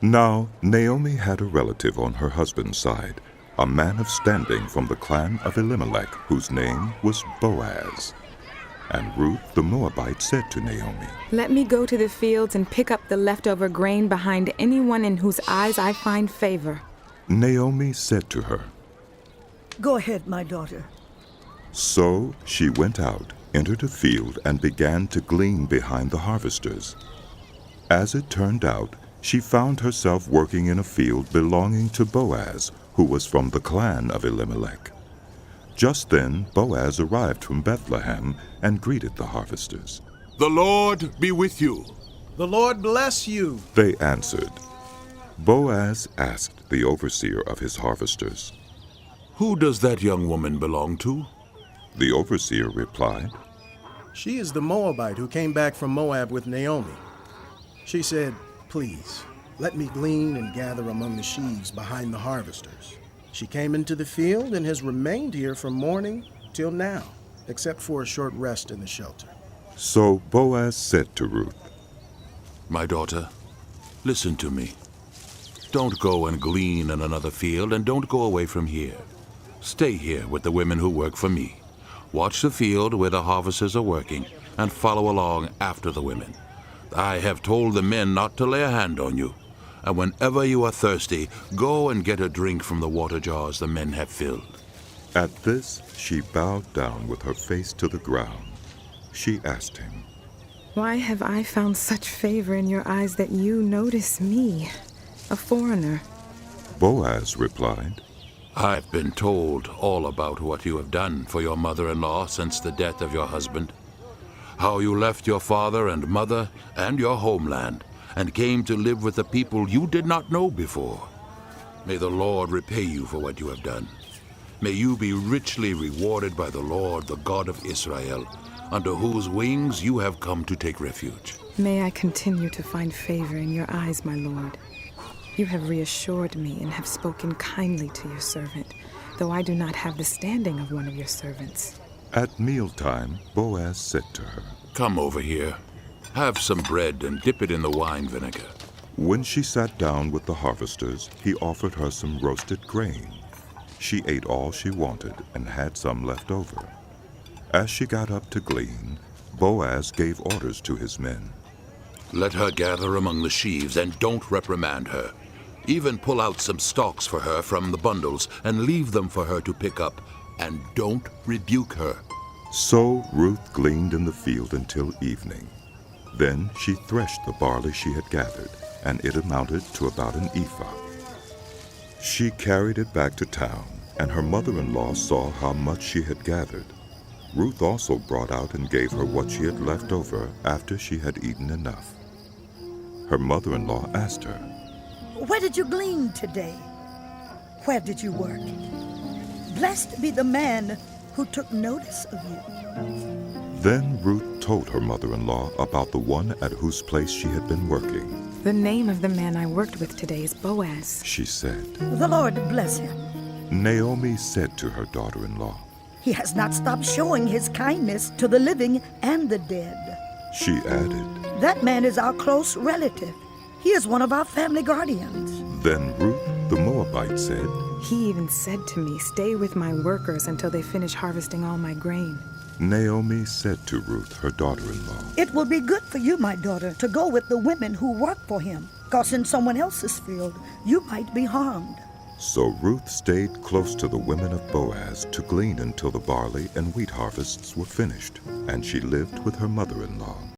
Now Naomi had a relative on her husband's side, a man of standing from the clan of Elimelech, whose name was Boaz. And Ruth the Moabite said to Naomi, "Let me go to the fields and pick up the leftover grain behind anyone in whose eyes I find favor." Naomi said to her, "Go ahead, my daughter." So she went out, entered a field, and began to glean behind the harvesters. As it turned out, she found herself working in a field belonging to Boaz, who was from the clan of Elimelech. Just then Boaz arrived from Bethlehem and greeted the harvesters. "The Lord be with you." "The Lord bless you." They answered. Boaz asked the overseer of his harvesters, "Who does that young woman belong to?" The overseer replied, "She is the Moabite who came back from Moab with Naomi. She said, 'Please, let me glean and gather among the sheaves behind the harvesters.' She came into the field and has remained here from morning till now, except for a short rest in the shelter." So Boaz said to Ruth, "My daughter, listen to me. Don't go and glean in another field, and don't go away from here. Stay here with the women who work for me. Watch the field where the harvesters are working, and follow along after the women. I have told the men not to lay a hand on you. And whenever you are thirsty, go and get a drink from the water jars the men have filled." At this she bowed down with her face to the ground. She asked him, "Why have I found such favor in your eyes that you notice me, a foreigner?" Boaz replied, "I've been told all about what you have done for your mother-in-law since the death of your husband. How you left your father and mother and your homeland and came to live with a people you did not know before. May the Lord repay you for what you have done. May you be richly rewarded by the Lord, the God of Israel, under whose wings you have come to take refuge." May I continue to find favor in your eyes, my lord. You have reassured me and have spoken kindly to your servant, though I do not have the standing of one of your servants. At mealtime, Boaz said to her, "Come over here. Have some bread and dip it in the wine vinegar." When she sat down with the harvesters, he offered her some roasted grain. She ate all she wanted and had some left over. As she got up to glean, Boaz gave orders to his men. "Let her gather among the sheaves and don't reprimand her. Even pull out some stalks for her from the bundles and leave them for her to pick up, and don't rebuke her." So Ruth gleaned in the field until evening. Then she threshed the barley she had gathered, and it amounted to about an ephah. She carried it back to town, and her mother-in-law saw how much she had gathered. Ruth also brought out and gave her what she had left over after she had eaten enough. Her mother-in-law asked her, "Where did you glean today? Where did you work? Blessed be the man who took notice of you." Then Ruth told her mother-in-law about the one at whose place she had been working. "The name of the man I worked with today is Boaz." She said. "The Lord bless him. Naomi said to her daughter-in-law, He has not stopped showing his kindness to the living and the dead." She added. "That man is our close relative. He is one of our family guardians." Then Ruth the Moabite said, He even said to me, "Stay with my workers until they finish harvesting all my grain." Naomi said to Ruth, her daughter-in-law, "It will be good for you, my daughter, to go with the women who work for him, because in someone else's field you might be harmed." So Ruth stayed close to the women of Boaz to glean until the barley and wheat harvests were finished, and she lived with her mother-in-law.